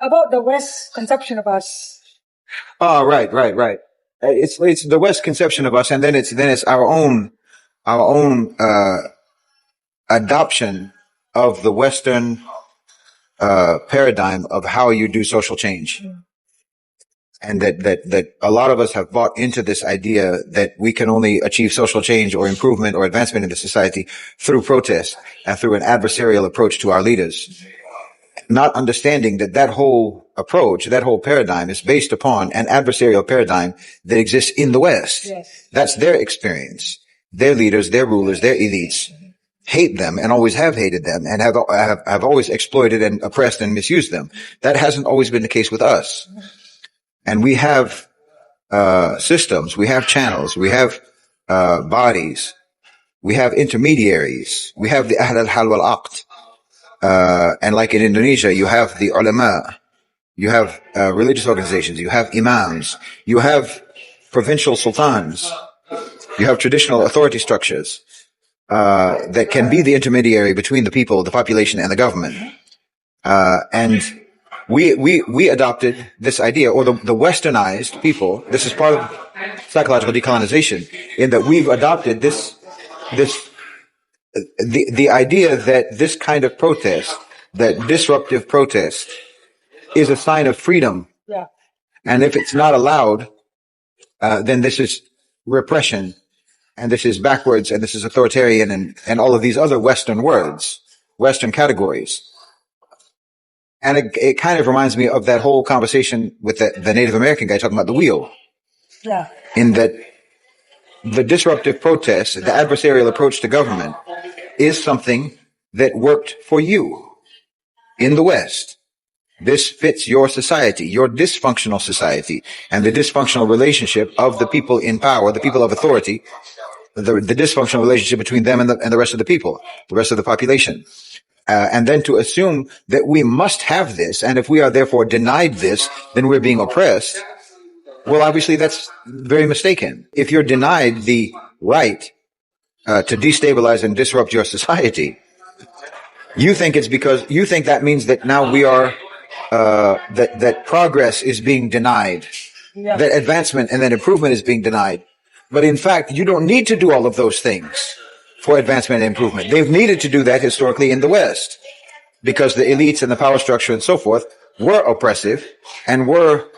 about the West conception of us. Oh, right. It's the West conception of us, and then it's our own adoption of the Western paradigm of how you do social change. And that a lot of us have bought into this idea that we can only achieve social change or improvement or advancement in the society through protest and through an adversarial approach to our leaders. Not understanding that whole approach, that whole paradigm is based upon an adversarial paradigm that exists in the West. Yes. That's their experience. Their leaders, their rulers, their elites hate them and always have hated them and have always exploited and oppressed and misused them. That hasn't always been the case with us. And we have systems, we have channels, we have bodies, we have intermediaries, we have the Ahl al-Hal wal-Aqd. And like in Indonesia, you have the ulama, you have religious organizations, you have imams, you have provincial sultans, you have traditional authority structures that can be the intermediary between the people, the population, and the government. And we adopted this idea, or the westernized people. This is part of psychological decolonization, in that we've adopted the idea that this kind of protest, that disruptive protest, is a sign of freedom. Yeah. And if it's not allowed, then this is repression, and this is backwards, and this is authoritarian, and all of these other Western words, Western categories. And it kind of reminds me of that whole conversation with the Native American guy talking about the wheel. Yeah. In that the disruptive protest, the adversarial approach to government, is something that worked for you in the West. This fits your society, your dysfunctional society, and the dysfunctional relationship of the people in power, the people of authority, the dysfunctional relationship between them and the rest of the people, the rest of the population. And then to assume that we must have this, and if we are therefore denied this, then we're being oppressed. Well, obviously that's very mistaken. If you're denied the right to destabilize and disrupt your society, you think it's because you think that means that now we are that progress is being denied, Yeah. that advancement and that improvement is being denied. But in fact, you don't need to do all of those things for advancement and improvement. They've needed to do that historically in the West, because the elites and the power structure and so forth were oppressive and were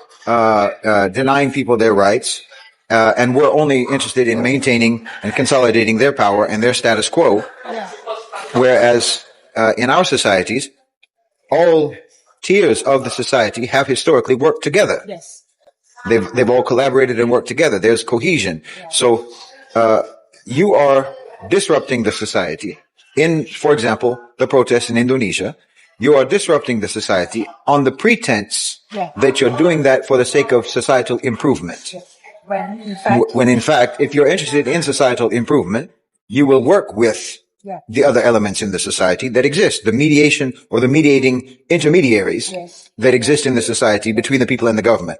denying people their rights, and were only interested in maintaining and consolidating their power and their status quo. Yeah. Whereas in our societies, all tiers of the society have historically worked together. Yes. They've all collaborated and worked together. There's cohesion. Yeah. So you are disrupting the society. In, for example, the protests in Indonesia, you are disrupting the society on the pretense that you're doing that for the sake of societal improvement. When in fact, if you're interested in societal improvement, you will work with the other elements in the society that exist, the mediation or the mediating intermediaries that exist in the society between the people and the government,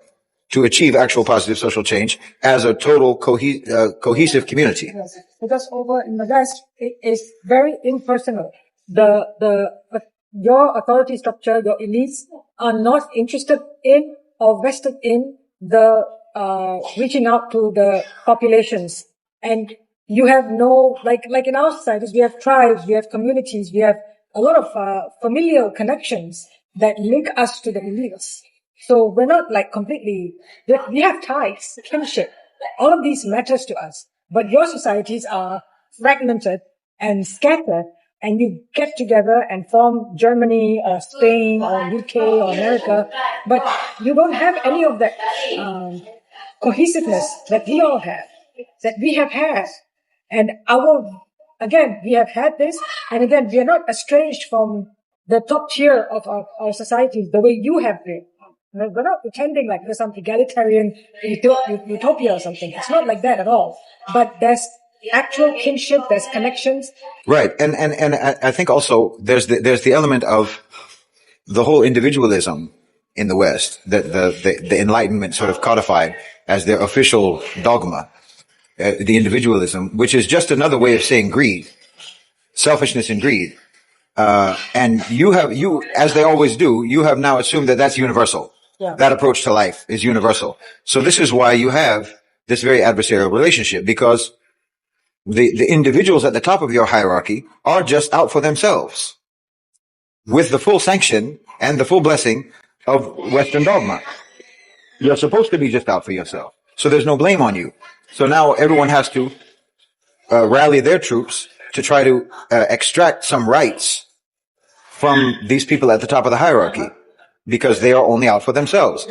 to achieve actual positive social change as a total cohesive community. Yes. Because over in the West, it is very impersonal. Your authority structure, your elites are not interested in or vested in the reaching out to the populations. And you have no, like in our societies, we have tribes, we have communities, we have a lot of familial connections that link us to the elites. So we're not like completely, we have ties, kinship. All of these matters to us. But your societies are fragmented and scattered, and you get together and form Germany or Spain or UK or America, but you don't have any of that cohesiveness that we all have, that we have had. And we have had this, and again, we are not estranged from the top tier of our societies the way you have been. We're not pretending like there's some egalitarian utopia or something. It's not like that at all. But there's actual kinship, there's connections. Right. And I think also there's the element of the whole individualism in the West that the Enlightenment sort of codified as their official dogma. The individualism, which is just another way of saying greed, selfishness and greed. And as they always do, you have now assumed that that's universal. Yeah. That approach to life is universal. So this is why you have this very adversarial relationship, because the individuals at the top of your hierarchy are just out for themselves with the full sanction and the full blessing of Western dogma. You're supposed to be just out for yourself. So there's no blame on you. So now everyone has to rally their troops to try to extract some rights from these people at the top of the hierarchy, because they are only out for themselves.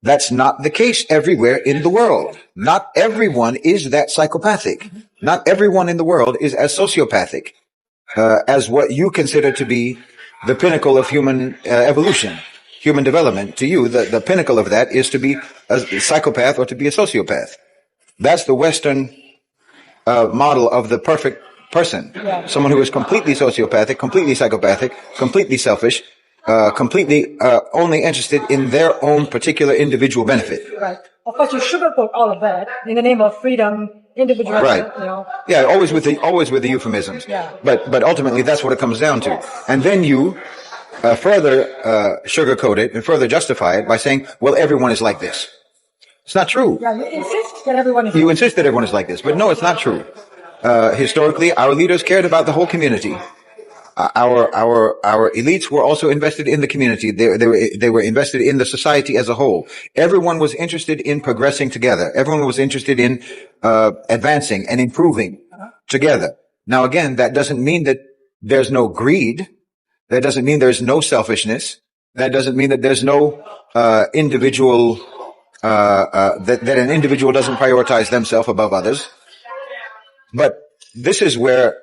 That's not the case everywhere in the world. Not everyone is that psychopathic. Not everyone in the world is as sociopathic as what you consider to be the pinnacle of human evolution, human development. To you, the pinnacle of that is to be a psychopath or to be a sociopath. That's the Western model of the perfect person. Someone who is completely sociopathic, completely psychopathic, completely selfish, completely only interested in their own particular individual benefit. Right. Of course, you sugarcoat all of that in the name of freedom, individualism. Right. You know. Yeah, always with the euphemisms. Yeah. But ultimately, that's what it comes down to. And then you further sugarcoat it and further justify it by saying, "Well, everyone is like this." It's not true. Yeah, you insist that everyone is. You insist that everyone is like this, but no, it's not true. Historically, our leaders cared about the whole community. Our elites were also invested in the community. They were invested in the society as a whole. Everyone was interested in progressing together. Everyone was interested in advancing and improving together. Now, again, that doesn't mean that there's no greed. That doesn't mean there's no selfishness. That doesn't mean that there's no individual that an individual doesn't prioritize themselves above others. But this is where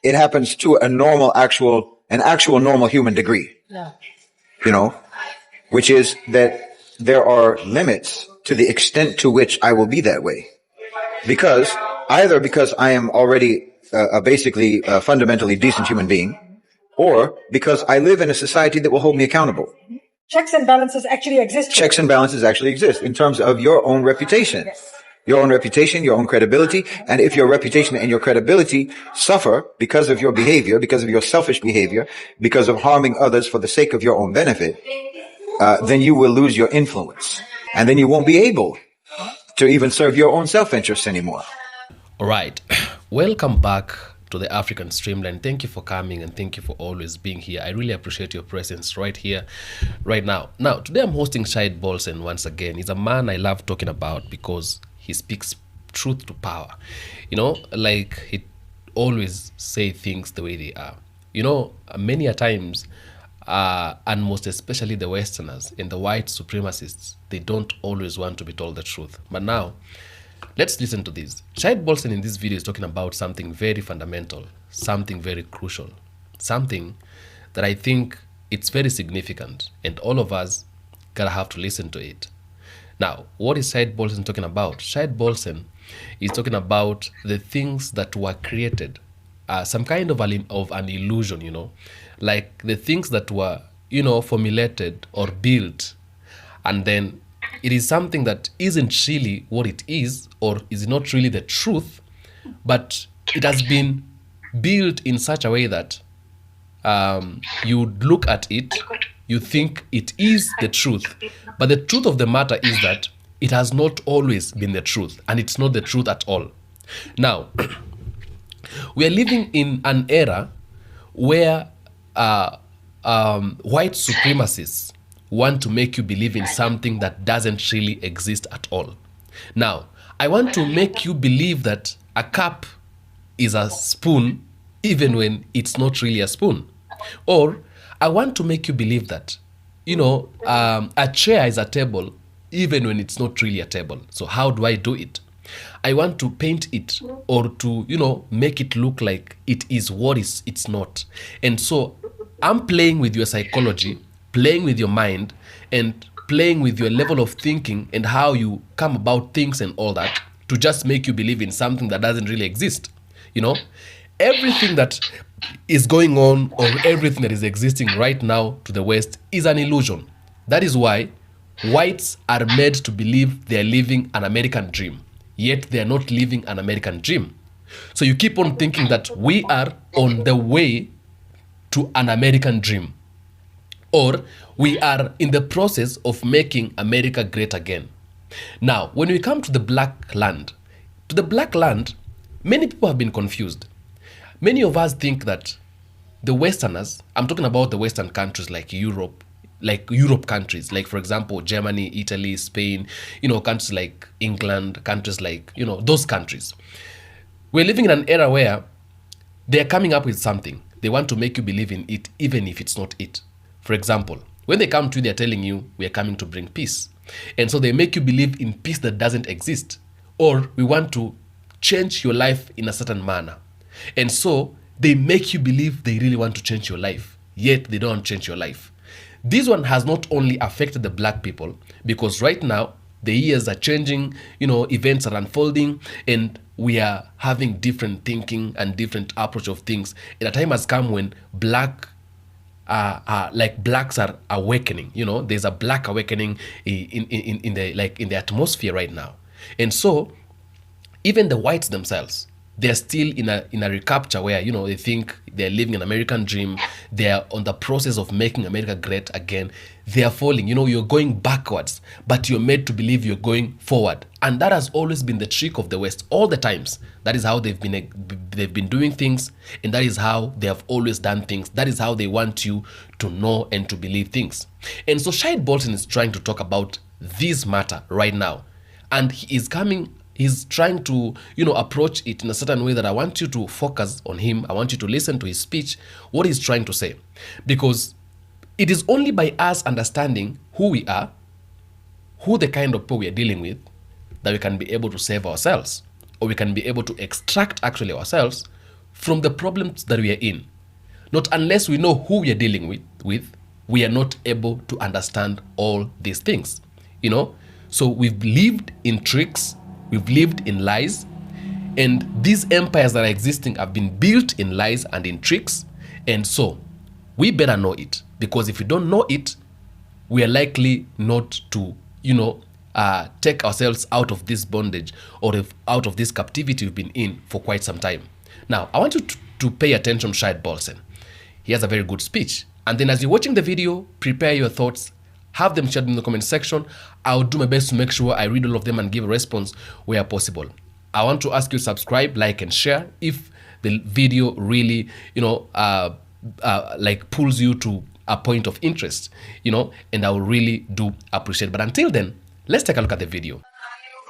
it happens to an actual normal human degree. Yeah. You know, which is that there are limits to the extent to which I will be that way. Because I am already basically a fundamentally decent human being, or because I live in a society that will hold me accountable. Checks and balances actually exist. Checks and balances actually exist in terms of your own reputation. Yes. Your own reputation, your own credibility. And if your reputation and your credibility suffer because of your behavior, because of your selfish behavior, because of harming others for the sake of your own benefit, then you will lose your influence. And then you won't be able to even serve your own self-interest anymore. All right. Welcome back to the African Streamline. Thank you for coming and thank you for always being here. I really appreciate your presence right here, right now. Now, today I'm hosting Shahid BOLSEN once again. He's a man I love talking about because he speaks truth to power. You know, like he always say things the way they are. You know, many a times, and most especially the Westerners and the white supremacists, they don't always want to be told the truth. But now, let's listen to this. Shahid BOLSEN in this video is talking about something very fundamental, something very crucial, something that I think it's very significant, and all of us gotta have to listen to it. Now, what is Shahid BOLSEN talking about? Shahid BOLSEN is talking about the things that were created, some kind of an illusion, you know, like the things that were, you know, formulated or built, and then it is something that isn't really what it is, or is not really the truth, but it has been built in such a way that you look at it, you think it is the truth. But the truth of the matter is that it has not always been the truth, and it's not the truth at all. Now, we are living in an era where white supremacists want to make you believe in something that doesn't really exist at all. Now, I want to make you believe that a cup is a spoon even when it's not really a spoon. Or I want to make you believe that, you know, a chair is a table even when it's not really a table. So how do I do it? I want to paint it or to, you know, make it look like it is what it's not. And so I'm playing with your psychology, playing with your mind, and playing with your level of thinking and how you come about things and all that to just make you believe in something that doesn't really exist. You know, everything that is going on or everything that is existing right now to the West is an illusion. That is why whites are made to believe they are living an American dream, yet they are not living an American dream. So you keep on thinking that we are on the way to an American dream, or we are in the process of making America great again. Now, when we come to the black land, many people have been confused. Many of us think that the Westerners, I'm talking about the Western countries like Europe countries, like for example, Germany, Italy, Spain, countries like England, countries like, those countries. We're living in an era where they're coming up with something. They want to make you believe in it, even if it's not it. For example, when they come to you, they're telling you, we are coming to bring peace. And so they make you believe in peace that doesn't exist. Or we want to change your life in a certain manner. And so they make you believe they really want to change your life, yet they don't change your life. This one has not only affected the black people, because right now the years are changing, events are unfolding, and we are having different thinking and different approach of things. And a time has come when blacks are awakening. There's a black awakening in the atmosphere right now. And so even the whites themselves, they're still in a recapture where, they think they're living an American dream. They're on the process of making America great again. They're falling. You're going backwards, but you're made to believe you're going forward. And that has always been the trick of the West all the times. That is how they've been doing things, and that is how they have always done things. That is how they want you to know and to believe things. And so Shahid BOLSEN is trying to talk about this matter right now. And he's trying to, approach it in a certain way that I want you to focus on him. I want you to listen to his speech, what he's trying to say. Because it is only by us understanding who we are, who the kind of people we are dealing with, that we can be able to save ourselves, or we can be able to extract actually ourselves from the problems that we are in. Not unless we know who we are dealing with, we are not able to understand all these things. So we've lived in tricks, we've lived in lies, and these empires that are existing have been built in lies and in tricks. And so we better know it, because if we don't know it, we are likely not to, take ourselves out of this bondage or out of this captivity we've been in for quite some time. Now, I want you to pay attention to Shahid BOLSEN. He has a very good speech. And then as you're watching the video, prepare your thoughts, have them shared in the comment section. I'll do my best to make sure I read all of them and give a response where possible. I want to ask you to subscribe, like, and share if the video really, pulls you to a point of interest, and I will really do appreciate. But until then, let's take a look at the video.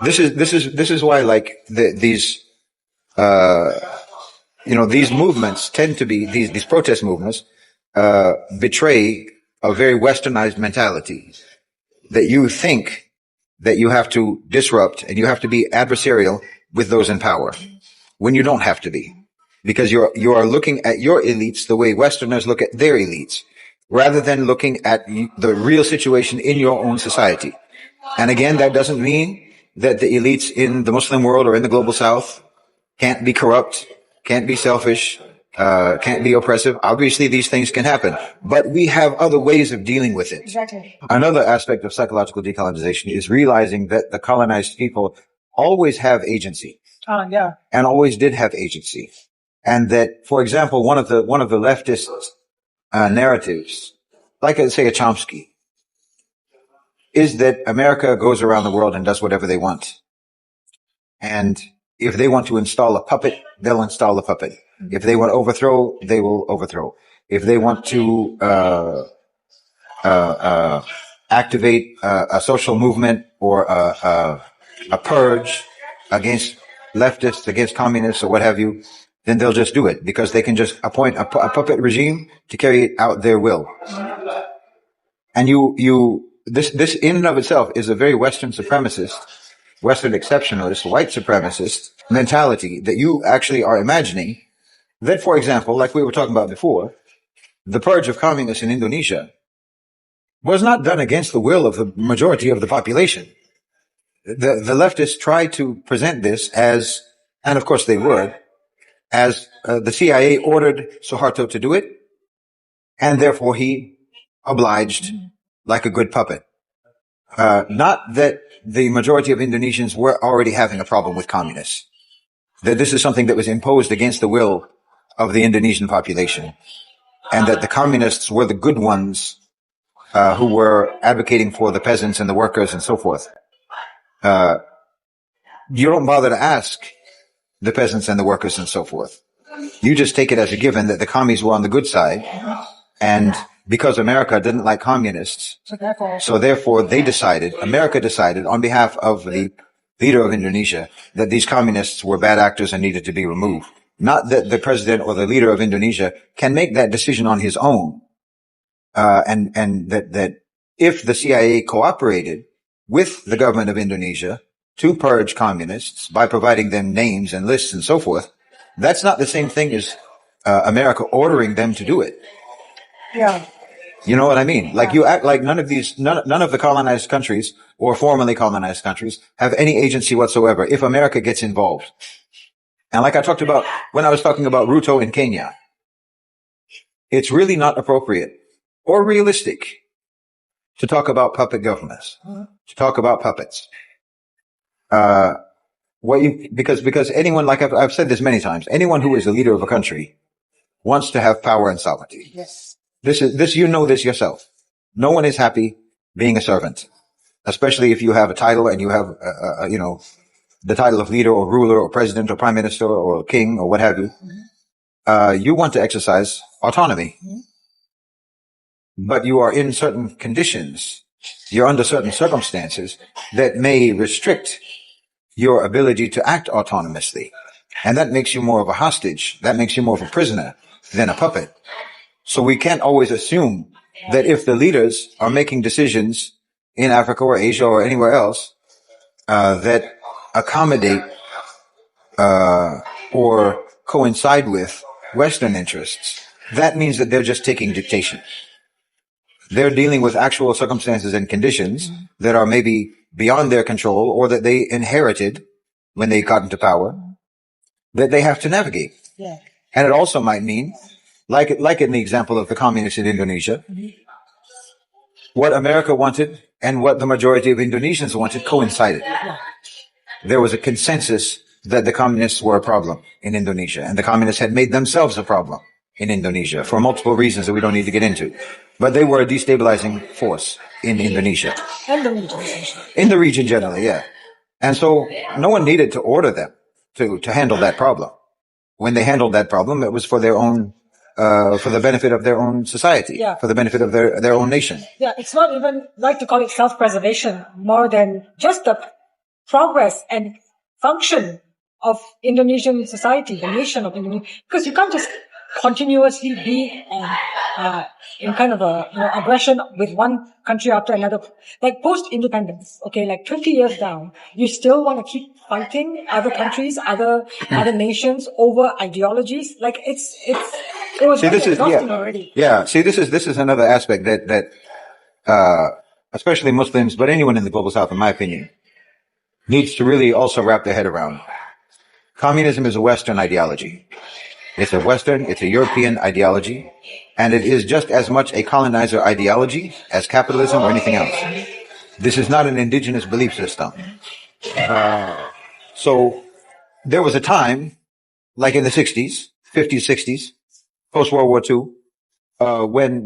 This is why these movements tend to be, these protest movements betray a very westernized mentality, that you think that you have to disrupt and you have to be adversarial with those in power, when you don't have to be, because you are looking at your elites the way Westerners look at their elites, rather than looking at the real situation in your own society. And again, that doesn't mean that the elites in the Muslim world or in the global South can't be corrupt, can't be selfish, can't be oppressive. Obviously, these things can happen, but we have other ways of dealing with it. Exactly. Another aspect of psychological decolonization is realizing that the colonized people always have agency. Yeah. And always did have agency. And that, for example, one of the leftist narratives, like say a Chomsky, is that America goes around the world and does whatever they want. And if they want to install a puppet, they'll install a puppet. If they want to overthrow, they will overthrow. If they want to activate a social movement or a purge against leftists, against communists, or what have you, then they'll just do it, because they can just appoint a puppet regime to carry out their will. And this in and of itself is a very Western supremacist, Western exceptionalist, white supremacist mentality that you actually are imagining. That, for example, like we were talking about before, the purge of communists in Indonesia was not done against the will of the majority of the population. The leftists tried to present this as, and of course they would, as the CIA ordered Suharto to do it, and therefore he obliged like a good puppet. Not that the majority of Indonesians were already having a problem with communists, that this is something that was imposed against the will of the Indonesian population. and that the communists were the good ones who were advocating for the peasants and the workers and so forth. You don't bother to ask the peasants and the workers and so forth. You just take it as a given that the commies were on the good side, and because America didn't like communists, so therefore America decided on behalf of the leader of Indonesia that these communists were bad actors and needed to be removed. Not that the president or the leader of Indonesia can make that decision on his own, and that if the CIA cooperated with the government of Indonesia to purge communists by providing them names and lists and so forth, that's not the same thing as America ordering them to do it. Yeah. You know what I mean? Like, you act like none of the colonized countries or formerly colonized countries have any agency whatsoever if America gets involved. And like I talked about when I was talking about Ruto in Kenya, it's really not appropriate or realistic to talk about puppet governments, to talk about puppets. Because anyone, like I've said this many times, anyone who is a leader of a country wants to have power and sovereignty. Yes. You know this yourself. No one is happy being a servant, especially if you have a title and you have, the title of leader or ruler or president or prime minister or king or what have you. You want to exercise autonomy, but you are in certain conditions. You're under certain circumstances that may restrict your ability to act autonomously. And that makes you more of a hostage. That makes you more of a prisoner than a puppet. So we can't always assume that if the leaders are making decisions in Africa or Asia or anywhere else, that accommodate, or coincide with Western interests, that means that they're just taking dictation. They're dealing with actual circumstances and conditions that are maybe beyond their control or that they inherited when they got into power that they have to navigate. Yeah. And it also might mean, like in the example of the communists in Indonesia, what America wanted and what the majority of Indonesians wanted coincided. Yeah. There was a consensus that the communists were a problem in Indonesia, and the communists had made themselves a problem in Indonesia for multiple reasons that we don't need to get into. But they were a destabilizing force in Indonesia. And the region, essentially. In the region generally, yeah. And so no one needed to order them to handle that problem. When they handled that problem, it was for their own, for the benefit of their own society, for the benefit of their own nation. Yeah, it's not even like to call it self-preservation more than just the progress and function of Indonesian society, the nation of Indonesia, because you can't just continuously be in kind of aggression with one country after another. Like post-independence, okay, like 20 years down, you still want to keep fighting other countries, other nations over ideologies. Like it was exhausting already. Yeah. See, this is another aspect that especially Muslims, but anyone in the global South, in my opinion, needs to really also wrap their head around. Communism is a Western ideology. It's a European ideology, and it is just as much a colonizer ideology as capitalism or anything else. This is not an indigenous belief system. So there was a time, like in the 60s, 50s, 60s, post-World War II, when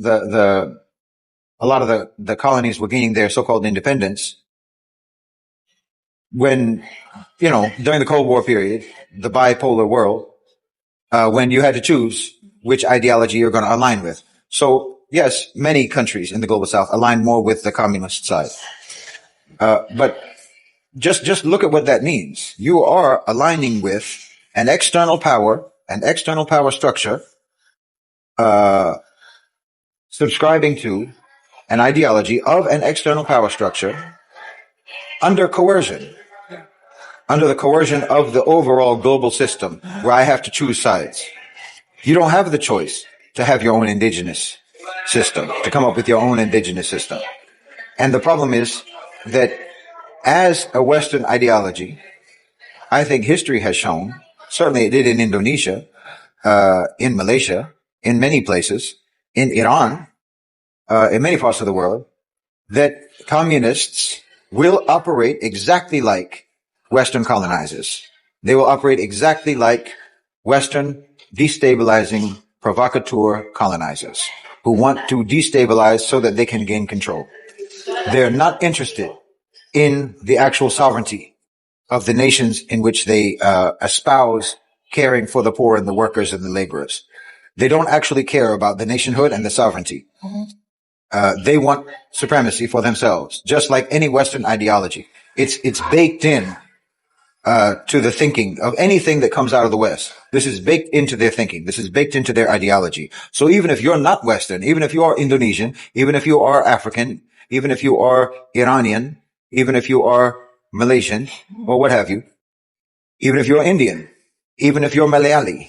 a lot of the colonies were gaining their so-called independence, when, during the Cold War period, the bipolar world, when you had to choose which ideology you're going to align with. So, yes, many countries in the global South align more with the communist side. But just look at what that means. You are aligning with an external power structure, subscribing to an ideology of an external power structure under coercion. Under the coercion of the overall global system, where I have to choose sides. You don't have the choice to have your own indigenous system, to come up with your own indigenous system. And the problem is that as a Western ideology, I think history has shown, certainly it did in Indonesia, in Malaysia, in many places, in Iran, in many parts of the world, that communists will operate exactly like Western colonizers. They will operate exactly like Western destabilizing provocateur colonizers who want to destabilize so that they can gain control. They're not interested in the actual sovereignty of the nations in which they espouse caring for the poor and the workers and the laborers. They don't actually care about the nationhood and the sovereignty. They want supremacy for themselves, just like any Western ideology. It's baked in to the thinking of anything that comes out of the West. This is baked into their thinking. This is baked into their ideology. So even if you're not Western, even if you are Indonesian, even if you are African, even if you are Iranian, even if you are Malaysian, or what have you, even if you're Indian, even if you're Malayali,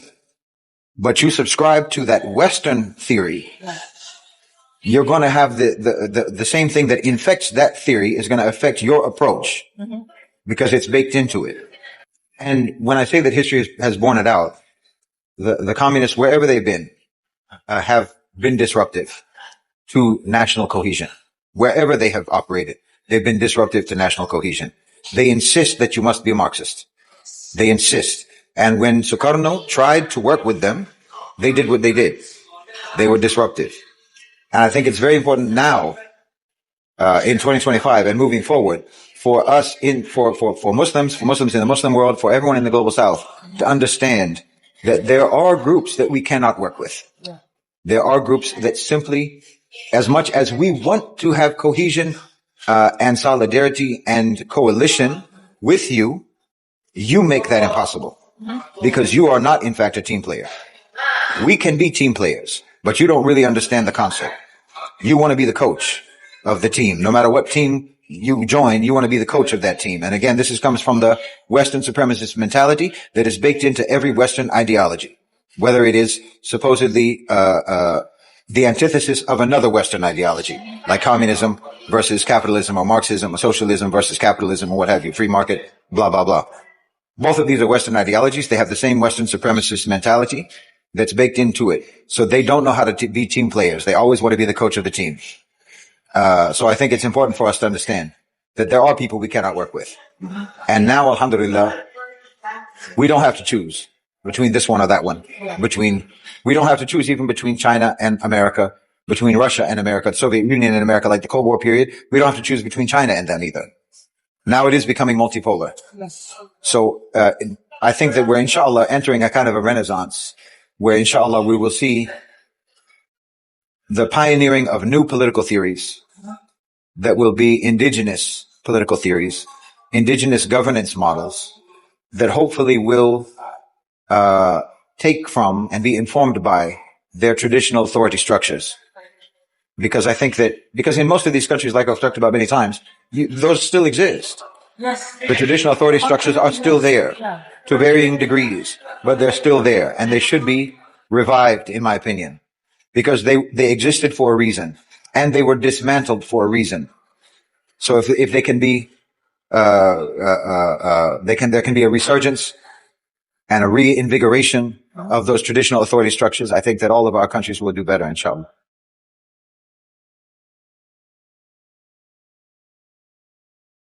but you subscribe to that Western theory, you're going to have the same thing that infects that theory is going to affect your approach because it's baked into it. And when I say that history has borne it out, the communists, wherever they've been, have been disruptive to national cohesion. Wherever they have operated, they've been disruptive to national cohesion. They insist that you must be a Marxist. They insist. And when Sukarno tried to work with them, they did what they did. They were disruptive. And I think it's very important now, in 2025 and moving forward, for us for Muslims in the Muslim world, for everyone in the global South to understand that there are groups that we cannot work with. There are groups that simply, as much as we want to have cohesion, and solidarity and coalition with you, you make that impossible because you are not, in fact, a team player. We can be team players, but you don't really understand the concept. You want to be the coach of the team. No matter what team you join, you want to be the coach of that team. And again, comes from the Western supremacist mentality that is baked into every Western ideology, whether it is supposedly the antithesis of another Western ideology, like communism versus capitalism, or Marxism or socialism versus capitalism, or what have you, free market, blah, blah, blah. Both of these are Western ideologies. They have the same Western supremacist mentality that's baked into it. So they don't know how to be team players. They always want to be the coach of the team. So I think it's important for us to understand that there are people we cannot work with. And now, alhamdulillah, we don't have to choose between this one or that one. We don't have to choose even between China and America, between Russia and America, the Soviet Union and America, like the Cold War period. We don't have to choose between China and them either. Now it is becoming multipolar. So, I think that we're, inshallah, entering a kind of a renaissance where, inshallah, we will see the pioneering of new political theories that will be indigenous political theories, indigenous governance models that hopefully will take from and be informed by their traditional authority structures. Because I think because in most of these countries, like I've talked about many times, those still exist. Yes. The traditional authority structures are still there to varying degrees, but they're still there, and they should be revived, in my opinion, because they existed for a reason, and they were dismantled for a reason. So if they can be, there can be a resurgence and a reinvigoration of those traditional authority structures, I think that all of our countries will do better, inshallah.